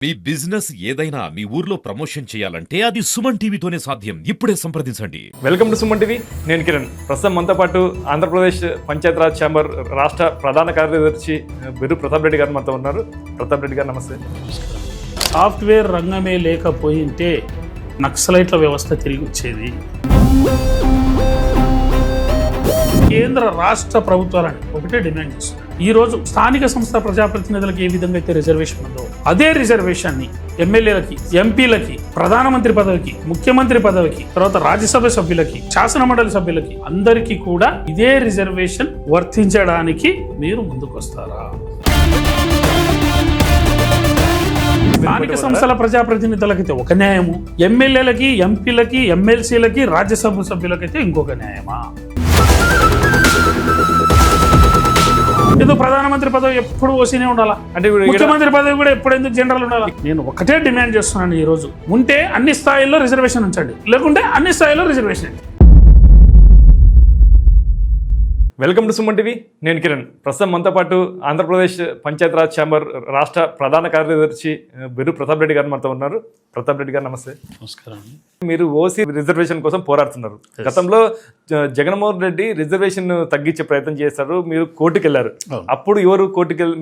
మీ business ఏదైనా మీ ఊర్లో promotion చేయాలంటే అది సుమన్ టీవీతోనే సాధ్యం. ఇప్పుడే సంప్రదించండి. Welcome to Suman TV. నేను కిరణ్. ప్రస్తుతం మనతో పాటు ఆంధ్రప్రదేశ్ పంచాయతీరాజ్ ఛాంబర్ రాష్ట్ర ప్రధాన కార్యదర్శి బిరు ప్రతాప్ రెడ్డి గారు మనతో ఉన్నారు. ప్రతాప్ రెడ్డి గారు నమస్తే. సాఫ్ట్వేర్ రంగమే లేకపోయింటే నక్సలైట్ల వ్యవస్థ తిరిగి వచ్చేది. కేంద్ర రాష్ట్ర ప్రభుత్వాలని ఒకటే డిమాండ్ చేస్తున్నారు. ఈ రోజు స్థానిక సంస్థ ప్రజాప్రతినిధులకు ఏ విధంగా అయితే రిజర్వేషన్ ఉందో అదే రిజర్వేషన్ని ఎమ్మెల్యేలకి, ఎంపీలకి, ప్రధానమంత్రి పదవికి, ముఖ్యమంత్రి పదవికి, తర్వాత రాజ్యసభ సభ్యులకి, శాసన మండలి సభ్యులకి అందరికీ కూడా ఇదే రిజర్వేషన్ వర్తించడానికి మీరు ముందుకొస్తారా? స్థానిక సంస్థల ప్రజాప్రతినిధులకైతే ఒక న్యాయము, ఎమ్మెల్యేలకి, ఎంపీలకి, ఎమ్మెల్సీలకి, రాజ్యసభ సభ్యులకైతే ఇంకొక న్యాయమా? ఏదో ప్రధానమంత్రి పదవి ఎప్పుడు ఓసీనే ఉండాలా, అంటే ముఖ్యమంత్రి పదవి కూడా ఎప్పుడు ఎందుకు జనరల్ ఉండాలా? నేను ఒకటే డిమాండ్ చేస్తున్నాను, ఈ రోజు ఉంటే అన్ని స్థాయిల్లో రిజర్వేషన్ ఉంచండి, లేకుంటే అన్ని స్థాయిల్లో reservation. Welcome to Suman TV. నేను కిరణ్. ప్రస్తుతం మనతో పాటు ఆంధ్రప్రదేశ్ పంచాయతీరాజ్ ఛాంబర్ రాష్ట్ర ప్రధాన కార్యదర్శి బిరు ప్రతాప్ రెడ్డి గారు మనతో ఉన్నారు. ప్రతాప్ రెడ్డి గారు నమస్తే. నమస్కారం. మీరు ఓసీ రిజర్వేషన్ కోసం పోరాడుతున్నారు. గతంలో జగన్మోహన్ రెడ్డి రిజర్వేషన్ తగ్గించే ప్రయత్నం చేస్తారు, మీరు కోర్టుకు వెళ్ళారు. అప్పుడు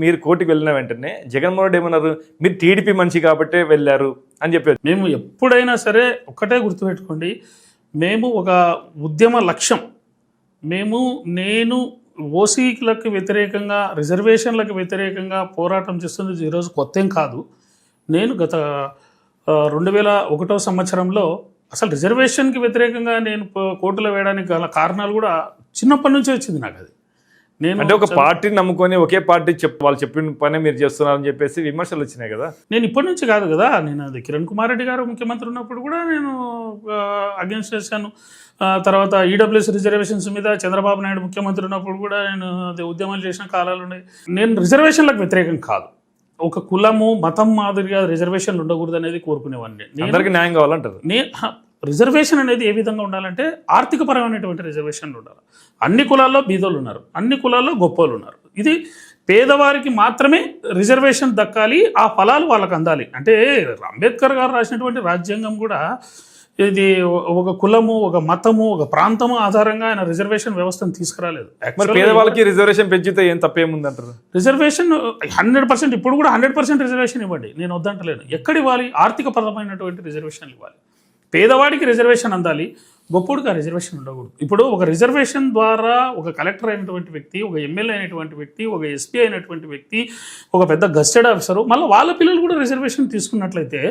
మీరు కోర్టుకు వెళ్ళిన వెంటనే జగన్మోహన్ రెడ్డి ఏమన్నారు, మీరు టీడీపీ మనిషి కాబట్టే వెళ్ళారు అని చెప్పారు. మేము ఎప్పుడైనా సరే ఒక్కటే గుర్తుపెట్టుకోండి, మేము ఒక ఉద్యమ లక్ష్యం, నేను ఓసీలకు వ్యతిరేకంగా, రిజర్వేషన్లకు వ్యతిరేకంగా పోరాటం చేస్తుంది ఈరోజు కొత్త ఏం కాదు. నేను గత 2001 సంవత్సరంలో అసలు రిజర్వేషన్కి వ్యతిరేకంగా నేను కోర్టులో వేయడానికి గల కారణాలు కూడా చిన్నప్పటి నుంచే వచ్చింది నాకు. అది నేను అంటే ఒక పార్టీని నమ్ముకొని ఒకే పార్టీ వాళ్ళు చెప్పిన పనే మీరు చేస్తున్నారని చెప్పేసి విమర్శలు వచ్చినాయి కదా. నేను ఇప్పటి నుంచి కాదు కదా, నేను అది కిరణ్ కుమార్ రెడ్డి గారు ముఖ్యమంత్రి ఉన్నప్పుడు కూడా నేను అగెన్స్ట్ చేశాను. తర్వాత ఈడబ్ల్యూఎస్ రిజర్వేషన్స్ మీద చంద్రబాబు నాయుడు ముఖ్యమంత్రి ఉన్నప్పుడు కూడా నేను అది ఉద్యమాలు చేసిన కాలాలు ఉన్నాయి. నేను రిజర్వేషన్లకు వ్యతిరేకం కాదు, ఒక కులము మతం మాదిరిగా రిజర్వేషన్లు ఉండకూడదు అనేది కోరుకునేవాడిని. అందరికీ న్యాయం కావాలంటారు. రిజర్వేషన్ అనేది ఏ విధంగా ఉండాలంటే ఆర్థికపరమైనటువంటి రిజర్వేషన్లు ఉండాలి. అన్ని కులాల్లో బీదోళ్ళు ఉన్నారు, అన్ని కులాల్లో గొప్పోళ్ళు ఉన్నారు. ఇది పేదవారికి మాత్రమే రిజర్వేషన్ దక్కాలి, ఆ ఫలాలు వాళ్ళకు అందాలి. అంటే అంబేద్కర్ గారు రాసినటువంటి రాజ్యాంగం కూడా ఇది ఒక కులము, ఒక మతము, ఒక ప్రాంతము ఆధారంగా ఆయన రిజర్వేషన్ వ్యవస్థను తీసుకురాలేదు. పేదవాళ్ళకి రిజర్వేషన్ పెంచితే ఏం తప్పేముందంటారు? రిజర్వేషన్ 100%, ఇప్పుడు కూడా 100% రిజర్వేషన్ ఇవ్వండి, నేను వద్దంటలేను. ఎక్కడ ఇవ్వాలి? ఆర్థిక పరమైనటువంటి రిజర్వేషన్లు ఇవ్వాలి. పేదవాడికి రిజర్వేషన్ అందాలి, గొప్పడికి ఆ రిజర్వేషన్ ఉండకూడదు. ఇప్పుడు ఒక రిజర్వేషన్ ద్వారా ఒక కలెక్టర్ అయినటువంటి వ్యక్తి, ఒక ఎమ్మెల్యే అయినటువంటి వ్యక్తి, ఒక ఎస్పీ అయినటువంటి వ్యక్తి, ఒక పెద్ద గస్టెడ్ ఆఫీసరు, మళ్ళీ వాళ్ళ పిల్లలు కూడా రిజర్వేషన్ తీసుకున్నట్లయితే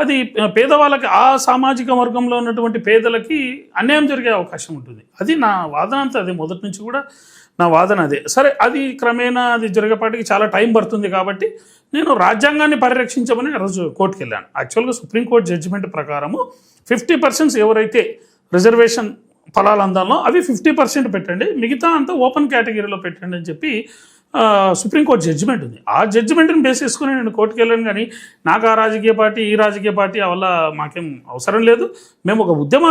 అది పేదవాళ్ళకి, ఆ సామాజిక వర్గంలో ఉన్నటువంటి పేదలకి అన్యాయం జరిగే అవకాశం ఉంటుంది. అది నా వాదన అంతా, అది మొదటి నుంచి కూడా నా వాదన అదే. సరే, అది క్రమేణా అది జరిగేపాటికి చాలా టైం పడుతుంది కాబట్టి నేను రాజ్యాంగాన్ని పరిరక్షించమని ఆ రోజు కోర్టుకు వెళ్ళాను. యాక్చువల్గా సుప్రీంకోర్టు జడ్జిమెంట్ ప్రకారము 50% ఎవరైతే రిజర్వేషన్ ఫలాలు అందాలో అవి 50% పెట్టండి, మిగతా అంతా ఓపెన్ కేటగిరీలో పెట్టండి అని చెప్పి సుప్రీంకోర్టు జడ్జిమెంట్ ఉంది. ఆ జడ్జిమెంట్ని బేస్ చేసుకుని నేను కోర్టుకు వెళ్ళాను. కానీ నాకు ఆ రాజకీయ పార్టీ, ఈ రాజకీయ పార్టీ వల్ల మాకేం అవసరం లేదు. మేము ఒక ఉద్యమ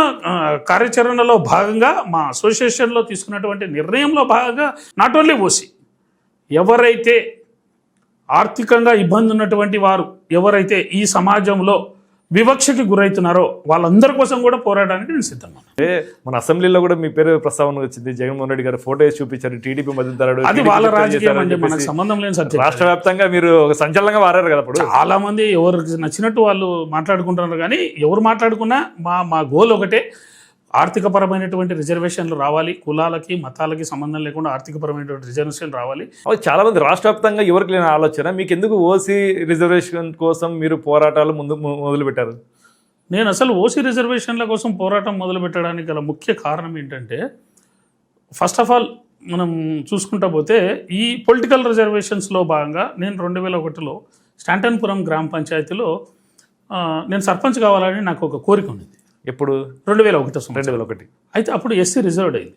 కార్యాచరణలో భాగంగా మా అసోసియేషన్లో తీసుకున్నటువంటి నిర్ణయంలో భాగంగా నాట్ ఓన్లీ ఓసీ, ఎవరైతే ఆర్థికంగా ఇబ్బంది ఉన్నటువంటి వారు, ఎవరైతే ఈ సమాజంలో వివక్షకి గురవుతున్నారో వాళ్ళందరి కోసం కూడా పోరాడడానికి నేను సిద్ధంగా. మన అసెంబ్లీలో కూడా మీ పేరు ప్రస్తావన వచ్చింది. జగన్మోహన్ రెడ్డి గారు ఫోటో వేసి చూపించారు, టీడీపీ మద్దతుదారుడు. అది వాళ్ళ రాజకీయం అండి, మనకు సంబంధం లేని సబ్జెక్ట్. రాష్ట్ర వ్యాప్తంగా మీరు ఒక సంచలనంగా మారారు కదా. అప్పుడు చాలా మంది ఎవరికి నచ్చినట్టు వాళ్ళు మాట్లాడుకుంటున్నారు. కానీ ఎవరు మాట్లాడుకున్నా మా గోల్ ఒకటే, ఆర్థికపరమైనటువంటి రిజర్వేషన్లు రావాలి. కులాలకి మతాలకి సంబంధం లేకుండా ఆర్థికపరమైనటువంటి రిజర్వేషన్ రావాలి. చాలా మంది రాష్ట్ర వ్యాప్తంగా ఎవరికి లేని ఆలోచన, మీకు ఎందుకు ఓసీ రిజర్వేషన్ కోసం మీరు పోరాటాలు మొదలు పెట్టారు? నేను అసలు ఓసీ రిజర్వేషన్ల కోసం పోరాటం మొదలు పెట్టడానికి గల ముఖ్య కారణం ఏంటంటే, ఫస్ట్ ఆఫ్ ఆల్ మనం చూసుకుంటా పోతే ఈ పొలిటికల్ రిజర్వేషన్స్లో భాగంగా నేను 2001లో స్టాంటన్పురం గ్రామ పంచాయతీలో నేను సర్పంచ్ కావాలని నాకు ఒక కోరిక ఉంది. ఎప్పుడు? 2001. అయితే అప్పుడు ఎస్సీ రిజర్వ్డ్ అయింది.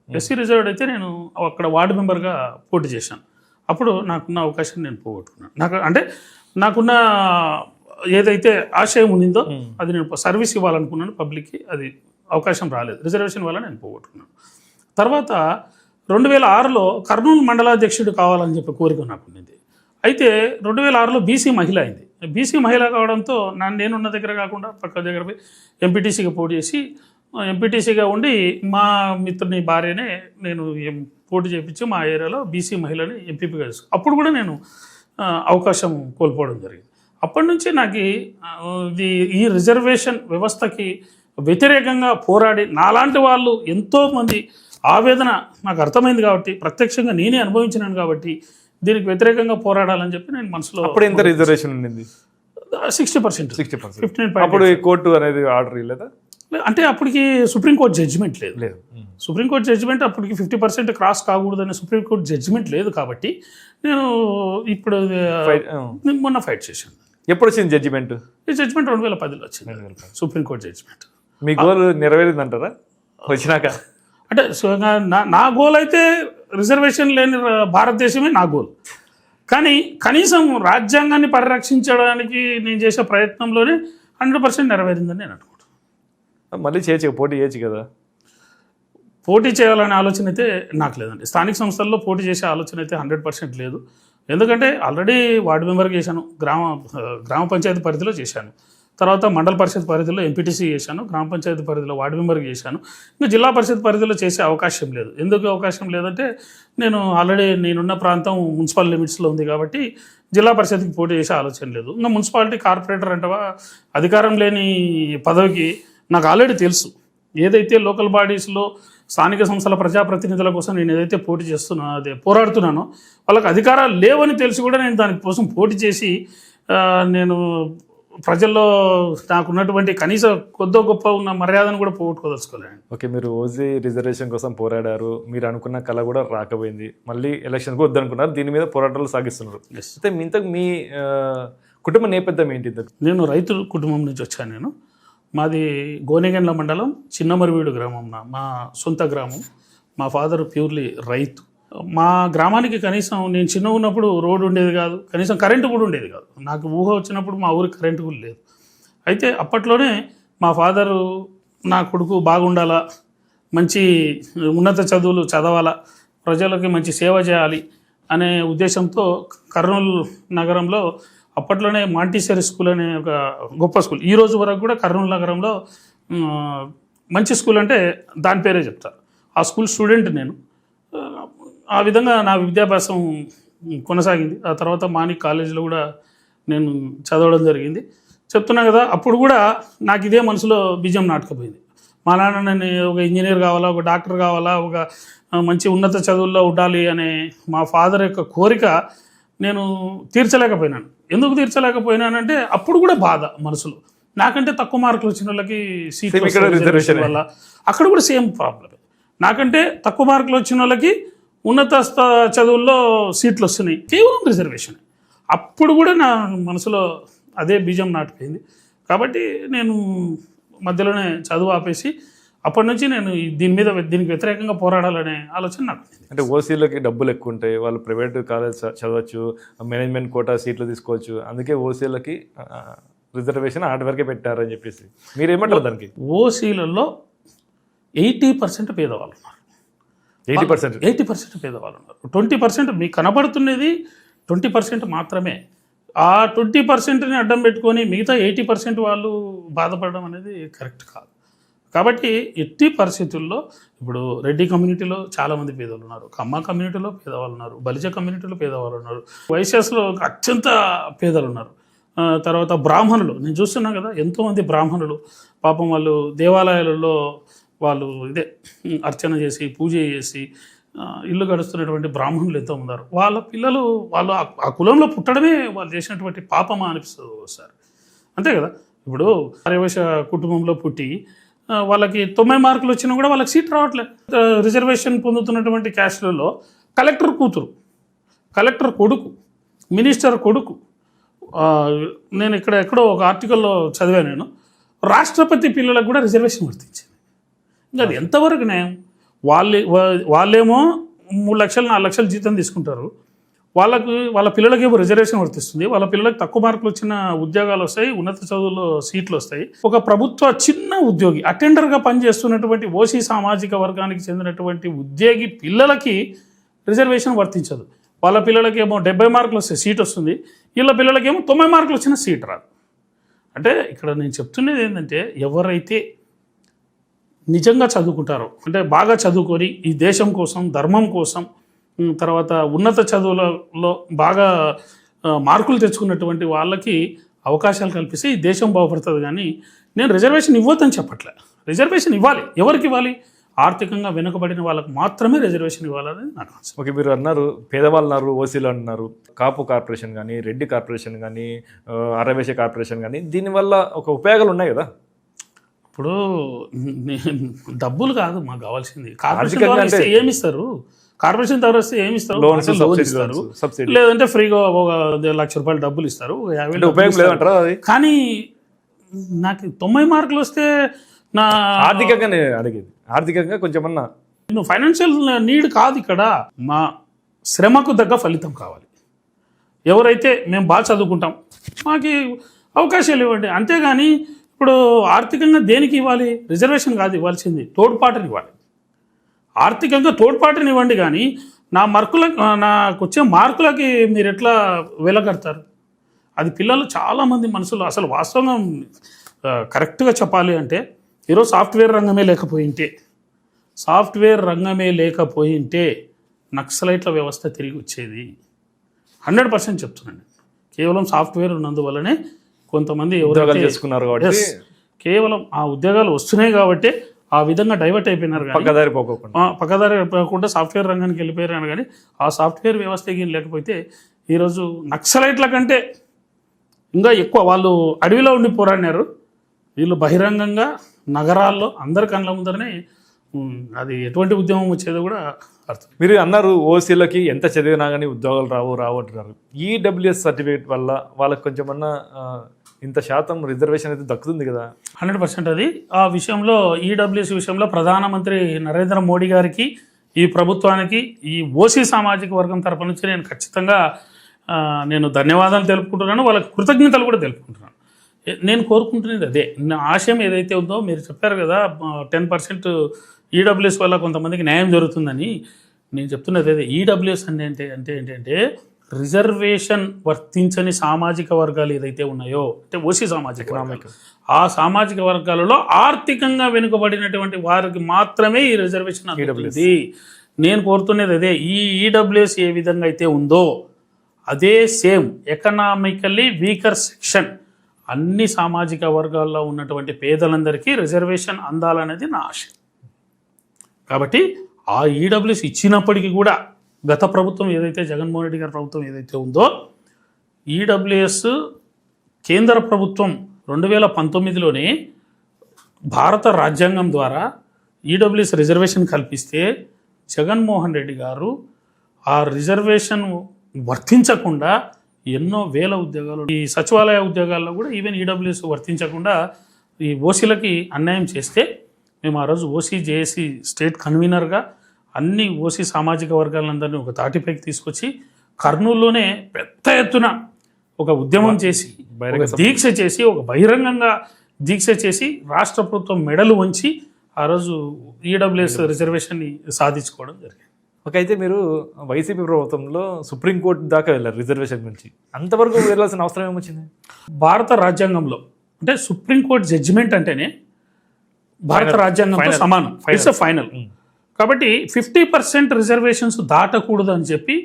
ఎస్సీ రిజర్వ్డ్ అయితే నేను అక్కడ వార్డు మెంబర్గా పోటీ చేశాను. అప్పుడు నాకున్న అవకాశాన్ని నేను పోగొట్టుకున్నాను. నాకున్న ఏదైతే ఆశయం ఉండిందో అది నేను సర్వీస్ ఇవ్వాలనుకున్నాను పబ్లిక్కి, అది అవకాశం రాలేదు. రిజర్వేషన్ వల్ల నేను పోగొట్టుకున్నాను. తర్వాత 2006లో కర్నూలు మండలాధ్యక్షుడు కావాలని చెప్పి కోరిక నాకు ఉండింది. అయితే 2006లో బీసీ మహిళ అయింది. బీసీ మహిళ కావడంతో నేనున్న దగ్గర కాకుండా పక్క దగ్గర పోయి ఎంపీటీసీగా పోటీ చేసి ఎంపీటీసీగా ఉండి మా మిత్రుని భార్యనే నేను పోటీ చేయించి మా ఏరియాలో బీసీ మహిళని ఎంపీపీగా చేసుకున్నాను. అప్పుడు కూడా నేను అవకాశం కోల్పోవడం జరిగింది. అప్పటి నుంచి నాకు ఈ రిజర్వేషన్ వ్యవస్థకి వ్యతిరేకంగా పోరాడి నాలాంటి వాళ్ళు ఎంతోమంది ఆవేదన నాకు అర్థమైంది కాబట్టి, ప్రత్యక్షంగా నేనే అనుభవించినాను కాబట్టి దీనికి వ్యతిరేకంగా పోరాడాలని చెప్పి నేను మనసులో. అప్పుడు ఎంత రిజర్వేషన్ ఉండింది? 60%. 15. అప్పుడు కోర్టు అనేది ఆర్డర్ ఇవ్వలేదా? అంటే అప్పటికి సుప్రీంకోర్టు జడ్జిమెంట్ లేదు. సుప్రీంకోర్టు జడ్జిమెంట్ అప్పటికి 50% క్రాస్ కాకూడదనే సుప్రీంకోర్టు జడ్జిమెంట్ లేదు కాబట్టి నేను ఇప్పుడు మొన్న ఫైట్ చేశాను. ఎప్పుడు వచ్చింది జడ్జిమెంట్? ఈ జడ్జిమెంట్ 2010లో వచ్చింది, సుప్రీంకోర్టు జడ్జిమెంట్. మీ గోల్ నెరవేరింది అంటారా వచ్చినాక? అంటే నా గోల్ అయితే రిజర్వేషన్ లేని భారతదేశమే నా గోల్. కానీ కనీసం రాజ్యాంగాన్ని పరిరక్షించడానికి నేను చేసే ప్రయత్నంలోనే 100% నెరవేరిందని నేను అనుకుంటున్నాను. మళ్ళీ చేయొచ్చు, పోటీ చేయొచ్చు కదా. పోటీ చేయాలనే ఆలోచన అయితే నాకు లేదండి. స్థానిక సంస్థల్లో పోటీ చేసే ఆలోచన అయితే 100% లేదు. ఎందుకంటే ఆల్రెడీ వార్డు మెంబర్గా చేశాను, గ్రామ పంచాయతీ పరిధిలో చేశాను, తర్వాత మండల పరిషత్ పరిధిలో ఎంపీటీసీ చేశాను, గ్రామ పంచాయతీ పరిధిలో వార్డు మెంబర్గా చేశాను. ఇంకా జిల్లా పరిషత్ పరిధిలో చేసే అవకాశం లేదు. ఎందుకు అవకాశం లేదంటే నేనున్న ప్రాంతం మున్సిపల్ లిమిట్స్లో ఉంది కాబట్టి జిల్లా పరిషత్కి పోటీ చేసే ఆలోచన లేదు. ఇంకా మున్సిపాలిటీ కార్పొరేటర్ అంటవా అధికారం లేని పదవికి నాకు ఆల్రెడీ తెలుసు. ఏదైతే లోకల్ బాడీస్లో స్థానిక సంస్థల ప్రజాప్రతినిధుల కోసం నేను ఏదైతే పోరాడుతున్నానో వాళ్ళకి అధికారాలు లేవని తెలిసి కూడా నేను దానికోసం పోటీ చేసి నేను ప్రజల్లో నాకున్నటువంటి కనీస కొద్దో గొప్ప ఉన్న మర్యాదను కూడా పోగొట్టుకోదలుచుకోలేను. ఓకే, మీరు ఓసీ రిజర్వేషన్ కోసం పోరాడారు, మీరు అనుకున్న కళ కూడా రాకపోయింది, మళ్ళీ ఎలక్షన్కి వద్దనుకున్నారు, దీని మీద పోరాటాలు సాగిస్తున్నారు. అయితే మీ కుటుంబ నేపథ్యం ఏంటి? నేను రైతు కుటుంబం నుంచి వచ్చాను. మాది గోనెగండ్ల మండలం చిన్నమరివీడు గ్రామం, మా సొంత గ్రామం. మా ఫాదర్ ప్యూర్లీ రైతు. మా గ్రామానికి కనీసం నేను చిన్నగా ఉన్నప్పుడు రోడ్డు ఉండేది కాదు, కనీసం కరెంటు కూడా ఉండేది కాదు. నాకు ఊహ వచ్చినప్పుడు మా ఊరికి కరెంటు కూడా లేదు. అయితే అప్పట్లోనే మా ఫాదరు నా కొడుకు బాగుండాలా, మంచి ఉన్నత చదువులు చదవాలా, ప్రజలకి మంచి సేవ చేయాలి అనే ఉద్దేశంతో కర్నూలు నగరంలో అప్పట్లోనే మాంటిసరీ స్కూల్ అనే ఒక గొప్ప స్కూల్, ఈ రోజు వరకు కూడా కర్నూలు నగరంలో మంచి స్కూల్ అంటే దాని పేరే చెప్తారు. ఆ స్కూల్ స్టూడెంట్ నేను. ఆ విధంగా నా విద్యాభ్యాసం కొనసాగింది. ఆ తర్వాత మానిక్ కాలేజీలో కూడా నేను చదవడం జరిగింది. చెప్తున్నా కదా, అప్పుడు కూడా నాకు ఇదే మనసులో బీజం నాటకపోయింది. మా నాన్న నేను ఒక ఇంజనీర్ కావాలా, ఒక డాక్టర్ కావాలా, ఒక మంచి ఉన్నత చదువుల్లో ఉండాలి అనే మా ఫాదర్ యొక్క కోరిక నేను తీర్చలేకపోయినాను. ఎందుకు తీర్చలేకపోయినానంటే అప్పుడు కూడా బాధ మనసులో. నాకంటే తక్కువ మార్కులు వచ్చిన వాళ్ళకి సీట్ వల్ల అక్కడ కూడా సేమ్ ప్రాబ్లమే. నాకంటే తక్కువ మార్కులు వచ్చిన వాళ్ళకి ఉన్నత చదువుల్లో సీట్లు వస్తున్నాయి, కేవలం రిజర్వేషన్. అప్పుడు కూడా నా మనసులో అదే బీజం నాటిపోయింది. కాబట్టి నేను మధ్యలోనే చదువు ఆపేసి అప్పటి నుంచి నేను దీనికి వ్యతిరేకంగా పోరాడాలనే ఆలోచన నాకు. అంటే ఓసీలకి డబ్బులు ఎక్కువ ఉంటాయి, వాళ్ళు ప్రైవేట్ కాలేజ్ చదవచ్చు, మేనేజ్మెంట్ కోటా సీట్లు తీసుకోవచ్చు, అందుకే ఓసీలకి రిజర్వేషన్ ఆర్ట్ వరకే పెట్టారని చెప్పేసి మీరేమంటారు దానికి? ఓసీలలో 80% పేదవాళ్ళు ఉన్నారు. 80% పేదవాళ్ళు ఉన్నారు. 20% మీకు కనబడుతున్నది 20% మాత్రమే. ఆ 20%ని అడ్డం పెట్టుకొని మిగతా 80% వాళ్ళు బాధపడడం అనేది కరెక్ట్ కాదు. కాబట్టి ఎట్టి పరిస్థితుల్లో ఇప్పుడు రెడ్డి కమ్యూనిటీలో చాలామంది పేదవాళ్ళు ఉన్నారు, కమ్మ కమ్యూనిటీలో పేదవాళ్ళు ఉన్నారు, బలిజ కమ్యూనిటీలో పేదవాళ్ళు ఉన్నారు, వైశ్యాస్లో అత్యంత పేదలు ఉన్నారు. తర్వాత బ్రాహ్మణులు నేను చూస్తున్నాను కదా, ఎంతోమంది బ్రాహ్మణులు పాపం వాళ్ళు దేవాలయాలలో వాళ్ళు అర్చన చేసి పూజ చేసి ఇల్లు గడుస్తున్నటువంటి బ్రాహ్మణులు ఎంతో ఉన్నారు. వాళ్ళ పిల్లలు వాళ్ళు ఆ కులంలో పుట్టడమే వాళ్ళు చేసినటువంటి పాపమా అనిపిస్తుంది ఒకసారి. అంతే కదా, ఇప్పుడు ఆర్యవైశ్య కుటుంబంలో పుట్టి వాళ్ళకి 90 మార్కులు వచ్చినా కూడా వాళ్ళకి సీట్ రావట్లేదు. రిజర్వేషన్ పొందుతున్నటువంటి క్యాస్ట్లలో కలెక్టర్ కూతురు, కలెక్టర్ కొడుకు, మినిస్టర్ కొడుకు, నేను ఎక్కడో ఒక ఆర్టికల్లో చదివాను నేను, రాష్ట్రపతి పిల్లలకు కూడా రిజర్వేషన్ వర్తించింది. ఇంకా అది ఎంతవరకు న్యాయం? వాళ్ళేమో 3 లక్షలు 4 లక్షలు జీతం తీసుకుంటారు, వాళ్ళ పిల్లలకేమో రిజర్వేషన్ వర్తిస్తుంది, వాళ్ళ పిల్లలకు తక్కువ మార్కులు వచ్చిన ఉద్యోగాలు వస్తాయి, ఉన్నత చదువుల్లో సీట్లు వస్తాయి. ఒక ప్రభుత్వ చిన్న ఉద్యోగి అటెండర్గా పనిచేస్తున్నటువంటి ఓసీ సామాజిక వర్గానికి చెందినటువంటి ఉద్యోగి పిల్లలకి రిజర్వేషన్ వర్తించదు. వాళ్ళ పిల్లలకేమో 70 మార్కులు వస్తే సీట్ వస్తుంది, వీళ్ళ పిల్లలకేమో 90 మార్కులు వచ్చిన సీట్ రాదు. అంటే ఇక్కడ నేను చెప్తున్నది ఏంటంటే ఎవరైతే నిజంగా చదువుకుంటారో, అంటే బాగా చదువుకొని ఈ దేశం కోసం, ధర్మం కోసం, తర్వాత ఉన్నత చదువులలో బాగా మార్కులు తెచ్చుకున్నటువంటి వాళ్ళకి అవకాశాలు కల్పిస్తే ఈ దేశం బాగుపడుతుంది. కానీ నేను రిజర్వేషన్ ఇవ్వద్దని చెప్పట్లే. రిజర్వేషన్ ఇవ్వాలి. ఎవరికి ఇవ్వాలి? ఆర్థికంగా వెనుకబడిన వాళ్ళకు మాత్రమే రిజర్వేషన్ ఇవ్వాలని నాకు ఆశ. ఓకే, మీరు అన్నారు పేదవాళ్ళు అన్నారు, ఓసీలు అన్నారు, కాపు కార్పొరేషన్ కానీ, రెడ్డి కార్పొరేషన్ కానీ, అరవేశ కార్పొరేషన్ కానీ, దీనివల్ల ఒక ఉపయోగాలు ఉన్నాయి కదా. ఇప్పుడు డబ్బులు కాదు మాకు కావాల్సింది. కార్పొరేషన్ ద్వారా ఇస్తే ఏమిస్తారు? కార్పొరేషన్ ద్వారా వస్తే ఏమిస్తారు? లోన్ ఇస్తారు, లేదంటే ఫ్రీగా ఒక ₹1,00,000 డబ్బులు ఇస్తారు, 50,000 ఉపయోగం లేదంటారా అది? కానీ నాకు 90 మార్కులు వస్తే నా ఆర్థికంగా అడిగేది, ఆర్థికంగా కొంచెం అన్నా ఫైనాన్షియల్ నీడ్ కాదు ఇక్కడ. మా శ్రమకు తగ్గ ఫలితం కావాలి. ఎవరైతే మేము బాగా చదువుకుంటాం మాకు అవకాశాలు ఇవ్వండి. అంతేగాని ఇప్పుడు ఆర్థికంగా దేనికి ఇవ్వాలి? రిజర్వేషన్ కాదు ఇవ్వాల్సింది, తోడ్పాటుని ఇవ్వాలి. ఆర్థికంగా తోడ్పాటుని ఇవ్వండి. కానీ నాకు వచ్చే మార్కులకి మీరు ఎట్లా వెలగడతారు? అది పిల్లలు చాలామంది మనసులో అసలు వాస్తవంగా కరెక్ట్గా చెప్పాలి అంటే ఈరోజు సాఫ్ట్వేర్ రంగమే లేకపోయింటే నక్సలైట్ల వ్యవస్థ తిరిగి వచ్చేది. 100% చెప్తున్నాను. కేవలం సాఫ్ట్వేర్ ఉన్నందువల్లనే కొంతమంది ఉద్యోగాలు చేసుకున్నారు కాబట్టి, కేవలం ఆ ఉద్యోగాలు వస్తున్నాయి కాబట్టి ఆ విధంగా డైవర్ట్ అయిపోయినారు. పక్కదారి పోకుండా సాఫ్ట్వేర్ రంగానికి వెళ్ళిపోయారు. కానీ ఆ సాఫ్ట్వేర్ వ్యవస్థ లేకపోతే ఈరోజు నక్సలైట్ల కంటే ఇంకా ఎక్కువ వాళ్ళు అడవిలో ఉండి పోరాడినారు. వీళ్ళు బహిరంగంగా నగరాల్లో అందరి కళ్ళ ముందరనే అది ఎటువంటి ఉద్యమం వచ్చేదో కూడా అర్థం. మీరు అన్నారు ఓసీలకి ఎంత చదివినా కానీ ఉద్యోగాలు రావు అంటున్నారు. ఈడబ్ల్యూఎస్ సర్టిఫికేట్ వల్ల వాళ్ళకి కొంచెమన్నా ఇంత శాతం రిజర్వేషన్ అయితే దక్కుతుంది కదా. 100% అది. ఆ విషయంలో ఈడబ్ల్యూఎస్ విషయంలో ప్రధానమంత్రి నరేంద్ర మోడీ గారికి, ఈ ప్రభుత్వానికి, ఈ ఓసీ సామాజిక వర్గం తరపు నుంచి నేను ఖచ్చితంగా నేను ధన్యవాదాలు తెలుపుకుంటున్నాను, వాళ్ళకి కృతజ్ఞతలు కూడా తెలుపుకుంటున్నాను. నేను కోరుకుంటున్నది అదే. నా ఆశయం ఏదైతే ఉందో మీరు చెప్పారు కదా 10% ఈడబ్ల్యూఎస్ వల్ల కొంతమందికి న్యాయం జరుగుతుందని. నేను చెప్తున్నది అదే. ఈడబ్ల్యూఎస్ అంటే ఏంటంటే రిజర్వేషన్ వర్తించని సామాజిక వర్గాలు ఏదైతే ఉన్నాయో, అంటే ఓసీ సామాజిక వర్గాలు, ఆ సామాజిక వర్గాలలో ఆర్థికంగా వెనుకబడినటువంటి వారికి మాత్రమే ఈ రిజర్వేషన్ అందుతుంది. నేను కోరుతున్నది అదే. ఈ ఈడబ్ల్యూఎస్ ఏ విధంగా అయితే ఉందో అదే సేమ్ ఎకనామికల్లీ వీకర్ సెక్షన్ అన్ని సామాజిక వర్గాల్లో ఉన్నటువంటి పేదలందరికీ రిజర్వేషన్ అందాలనేది నా ఆశ. కాబట్టి ఆ ఈడబ్ల్యూఎస్ ఇచ్చినప్పటికీ కూడా గత ప్రభుత్వం ఏదైతే జగన్మోహన్ రెడ్డి గారి ప్రభుత్వం ఏదైతే ఉందో ఈడబ్ల్యూఎస్ కేంద్ర ప్రభుత్వం 2019లోనే భారత రాజ్యాంగం ద్వారా ఈడబ్ల్యూఎస్ రిజర్వేషన్ కల్పిస్తే జగన్మోహన్ రెడ్డి గారు ఆ రిజర్వేషన్ వర్తించకుండా ఎన్నో వేల ఉద్యోగాలు, ఈ సచివాలయ ఉద్యోగాల్లో కూడా ఈవెన్ ఈడబ్ల్యూఎస్ వర్తించకుండా ఈ ఓసీలకి అన్యాయం చేస్తే మేము ఆ రోజు ఓసీ జేఏసీ స్టేట్ కన్వీనర్గా అన్ని ఓసీ సామాజిక వర్గాలందరినీ ఒక తాటిపైకి తీసుకొచ్చి కర్నూలులోనే పెద్ద ఎత్తున ఒక ఉద్యమం చేసి, దీక్ష చేసి, ఒక బహిరంగంగా దీక్ష చేసి రాష్ట్ర ప్రభుత్వం మెడలు వంచి ఆ రోజు ఈడబ్ల్యూఎస్ రిజర్వేషన్ని సాధించుకోవడం జరిగింది. ఓకే, అయితే మీరు వైసీపీ ప్రభుత్వంలో సుప్రీంకోర్టు దాకా వెళ్ళారు రిజర్వేషన్ గురించి. అంతవరకు వెళ్ళాల్సిన అవసరం ఏమొచ్చింది? భారత రాజ్యాంగంలో అంటే సుప్రీంకోర్టు జడ్జిమెంట్ అంటేనే భారత రాజ్యాంగంతో సమానం, ఇట్స్ అ ఫైనల్. కాబట్టి 50% రిజర్వేషన్స్ దాటకూడదు అని చెప్పి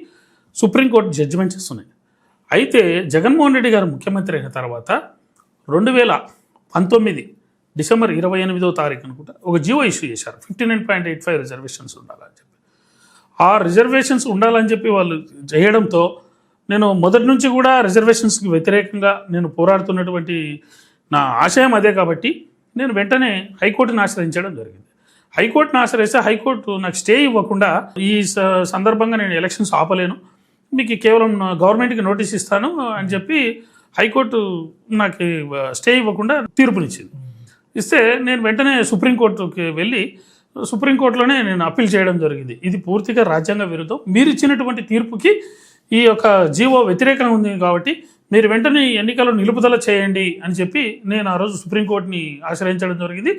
సుప్రీంకోర్టు జడ్జిమెంట్ చేస్తున్నాయి. అయితే జగన్మోహన్ రెడ్డి గారు ముఖ్యమంత్రి అయిన తర్వాత 2019 డిసెంబర్ 28వ తారీఖు అనుకుంటా ఒక జీవో ఇష్యూ చేశారు. 59.85 రిజర్వేషన్స్ ఉండాలని చెప్పి. ఆ రిజర్వేషన్స్ ఉండాలని చెప్పి వాళ్ళు చేయడంతో నేను మొదటి నుంచి కూడా రిజర్వేషన్స్కి వ్యతిరేకంగా నేను పోరాడుతున్నటువంటి నా ఆశయం అదే. కాబట్టి నేను వెంటనే హైకోర్టుని ఆశ్రయించడం జరిగింది. హైకోర్టుని ఆశ్రయిస్తే హైకోర్టు నాకు స్టే ఇవ్వకుండా, ఈ సందర్భంగా నేను ఎలక్షన్స్ ఆపలేను, మీకు కేవలం గవర్నమెంట్కి నోటీస్ ఇస్తాను అని చెప్పి హైకోర్టు నాకు స్టే ఇవ్వకుండా తీర్పునిచ్చింది. ఇస్తే నేను వెంటనే సుప్రీంకోర్టుకి వెళ్ళి సుప్రీంకోర్టులోనే నేను అప్పీల్ చేయడం జరిగింది. ఇది పూర్తిగా రాజ్యాంగ విరుద్ధం, మీరు ఇచ్చినటువంటి తీర్పుకి ఈ యొక్క జీవో వ్యతిరేకంగా ఉంది కాబట్టి మీరు వెంటనే ఎన్నికల్లో నిలుపుదల చేయండి అని చెప్పి నేను ఆ రోజు సుప్రీంకోర్టుని ఆశ్రయించడం జరిగింది.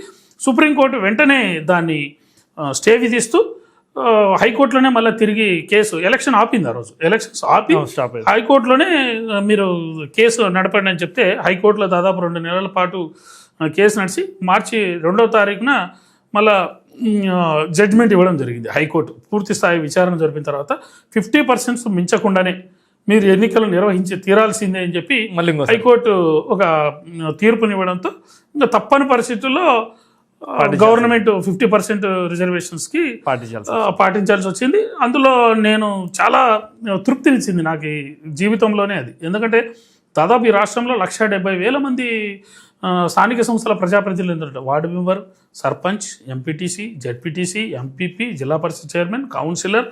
సుప్రీంకోర్టు వెంటనే దాన్ని స్టే విధిస్తూ హైకోర్టులోనే మళ్ళీ తిరిగి కేసు ఎలక్షన్ ఆపింది. ఆ రోజు ఎలక్షన్స్ ఆపి స్టాప్ అయింది. హైకోర్టులోనే మీరు కేసు నడపండి అని చెప్తే హైకోర్టులో దాదాపు 2 నెలల పాటు కేసు నడిచి మార్చి 2వ తారీఖున మళ్ళా జడ్జిమెంట్ ఇవ్వడం జరిగింది. హైకోర్టు పూర్తి స్థాయి విచారణ జరిపిన తర్వాత 50% మించకుండానే మీరు ఎన్నికలు నిర్వహించి తీరాల్సిందే అని చెప్పి మళ్ళీ హైకోర్టు ఒక తీర్పునివ్వడంతో ఇంకా తప్పని పరిస్థితుల్లో గవర్నమెంట్ 50% రిజర్వేషన్స్కి పాటించాల్సి వచ్చింది. అందులో నేను చాలా తృప్తినిచ్చింది నాకు ఈ జీవితంలోనే అది. ఎందుకంటే దాదాపు ఈ రాష్ట్రంలో 170,000 మంది స్థానిక సంస్థల ప్రజాప్రతినిధులు ఉంటారు. Ward member, sarpanch, MPTC, ZPTC, MPP, zilla parishad chairman, councillor,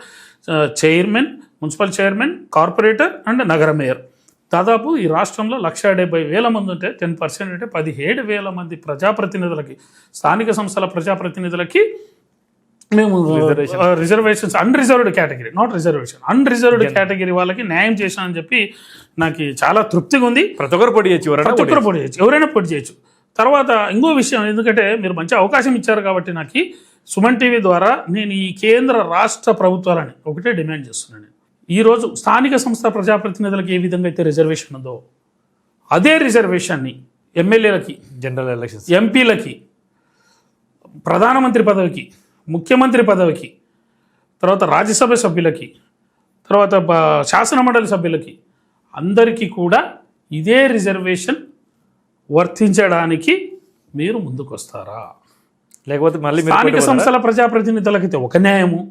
chairman, municipal chairman, corporator and నగర మేయర్. దాదాపు ఈ రాష్ట్రంలో 170,000 మంది ఉంటే 10% అంటే 17,000 మంది ప్రజాప్రతినిధులకి, స్థానిక సంస్థల ప్రజాప్రతినిధులకి మేము reservations unreserved category, not reservation, unreserved category వాళ్ళకి న్యాయం చేశానని చెప్పి నాకు చాలా తృప్తిగా ఉంది. ప్రతి ఒక్కరు పోటీ చేయొచ్చు, ఎవరైనా పోటీ చేయొచ్చు. తర్వాత ఇంకో విషయం, ఎందుకంటే మీరు మంచి అవకాశం ఇచ్చారు కాబట్టి నాకు సుమన్ టీవీ ద్వారా నేను ఈ కేంద్ర రాష్ట్ర ప్రభుత్వాలని ఒకటే డిమాండ్ చేస్తున్నాను. ఈరోజు స్థానిక సంస్థ ప్రజాప్రతినిధులకు ఏ విధంగా అయితే రిజర్వేషన్ ఉందో అదే రిజర్వేషన్ని ఎమ్మెల్యేలకి, జనరల్ ఎలక్షన్స్, ఎంపీలకి, ప్రధానమంత్రి పదవికి, ముఖ్యమంత్రి పదవికి, తర్వాత రాజ్యసభ సభ్యులకి, తర్వాత శాసనమండలి సభ్యులకి అందరికీ కూడా ఇదే రిజర్వేషన్ వర్తించడానికి మీరు ముందుకు వస్తారా? లేకపోతే మళ్ళీ స్థానిక సంస్థల ప్రజాప్రతినిధులకైతే ఒక న్యాయము,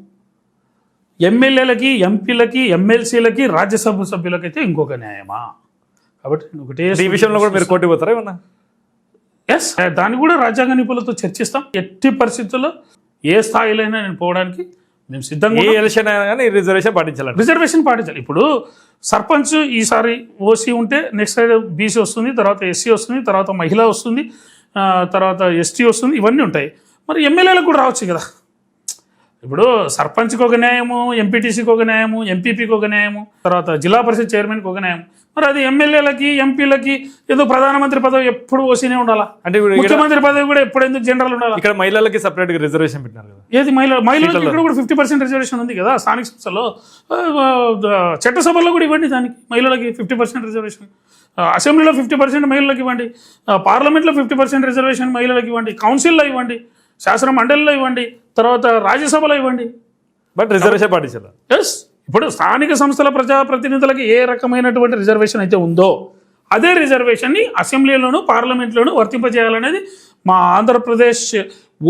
ఎమ్మెల్యేలకి, ఎంపీలకి, ఎమ్మెల్సీలకి, రాజ్యసభ సభ్యులకైతే ఇంకొక న్యాయమా? కాబట్టి ఒకటే ఈ విషయంలో కూడా మీరు కోర్టుకు పోతారా ఏమన్నా? ఎస్, దాన్ని కూడా రాజ్యాంగ నిపుణులతో చర్చిస్తాం. ఎట్టి పరిస్థితుల్లో ఏ స్థాయిలైనా నేను పోవడానికి మేము సిద్ధంగా. ఏ ఎలక్షన్ అయినా కానీ రిజర్వేషన్ పాటించాలి. రిజర్వేషన్ పాటించాలి. ఇప్పుడు సర్పంచ్ ఈసారి ఓసీ ఉంటే నెక్స్ట్ సైడ్ బీసీ వస్తుంది, తర్వాత ఎస్సీ వస్తుంది, తర్వాత మహిళ వస్తుంది, తర్వాత ఎస్టీ వస్తుంది, ఇవన్నీ ఉంటాయి. మరి ఎమ్మెల్యేలకు కూడా రావచ్చు కదా. ఇప్పుడు సర్పంచ్కి ఒక న్యాయము, ఎంపీటీసీకి ఒక న్యాయము, ఎంపీపీకి ఒక న్యాయము, తర్వాత జిల్లా పరిషత్ చైర్మన్కి ఒక న్యాయం. మరి అది ఎమ్మెల్యేలకి, ఎంపీలకి ఏదో ప్రధానమంత్రి పదవి ఎప్పుడు ఓసీనే ఉండాలా? అంటే ముఖ్యమంత్రి పదవి కూడా ఎప్పుడు ఎందుకు జనరల్ ఉండాలి? ఇక్కడ మహిళలకి సపరేట్ రిజర్వేషన్ పెట్టినారు కదా. ఏది మహిళలకు ఇక్కడ కూడా 50% రిజర్వేషన్ ఉంది కదా స్థానిక సంస్థలో. చట్టసభల్లో కూడా ఇవ్వండి, దానికి మహిళలకి 50% రిజర్వేషన్. అసెంబ్లీలో 50% మహిళలకు ఇవ్వండి, పార్లమెంట్లో 50% రిజర్వేషన్ మహిళలకు ఇవ్వండి, కౌన్సిల్లో ఇవ్వండి, శాసన మండలిలో ఇవ్వండి, తర్వాత రాజ్యసభలో ఇవ్వండి. బట్ రిజర్వేషన్ పాటించాలి. ఎస్, ఇప్పుడు స్థానిక సంస్థల ప్రజాప్రతినిధులకు ఏ రకమైనటువంటి రిజర్వేషన్ అయితే ఉందో అదే రిజర్వేషన్ని అసెంబ్లీలోను, పార్లమెంట్లోనూ వర్తింపజేయాలనేది మా ఆంధ్రప్రదేశ్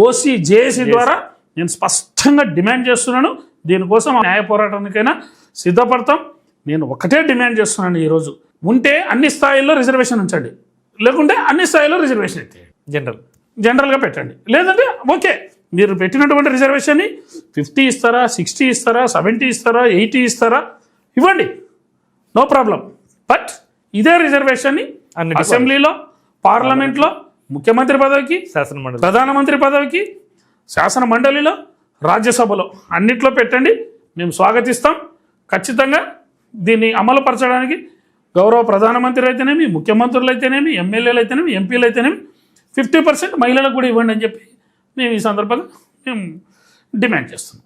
ఓసీ జేఏసీ ద్వారా నేను స్పష్టంగా డిమాండ్ చేస్తున్నాను. దీనికోసం న్యాయ పోరాటానికైనా సిద్ధపడతాం. నేను ఒకటే డిమాండ్ చేస్తున్నాను, ఈరోజు ఉంటే అన్ని స్థాయిల్లో రిజర్వేషన్ ఉంచండి, లేకుంటే అన్ని స్థాయిల్లో రిజర్వేషన్ అయితే జనరల్గా పెట్టండి. లేదంటే ఓకే, మీరు పెట్టినటువంటి రిజర్వేషన్ని 50 ఇస్తారా, 60 ఇస్తారా, 70 ఇస్తారా, 80 ఇస్తారా, ఇవ్వండి, నో ప్రాబ్లం. బట్ ఇదే రిజర్వేషన్ని అసెంబ్లీలో, పార్లమెంట్లో, ముఖ్యమంత్రి పదవికి, ప్రధానమంత్రి పదవికి, శాసన మండలిలో, రాజ్యసభలో అన్నిట్లో పెట్టండి. మేము స్వాగతిస్తాం. ఖచ్చితంగా దీన్ని అమలుపరచడానికి గౌరవ ప్రధానమంత్రి అయితేనేమి, ముఖ్యమంత్రులు అయితేనేమి, ఎమ్మెల్యేలు అయితేనేమి, ఎంపీలు అయితేనేమి 50% మహిళలకు కూడా ఇవ్వండి అని చెప్పి మేము ఈ సందర్భంగా మేము డిమాండ్ చేస్తున్నాం.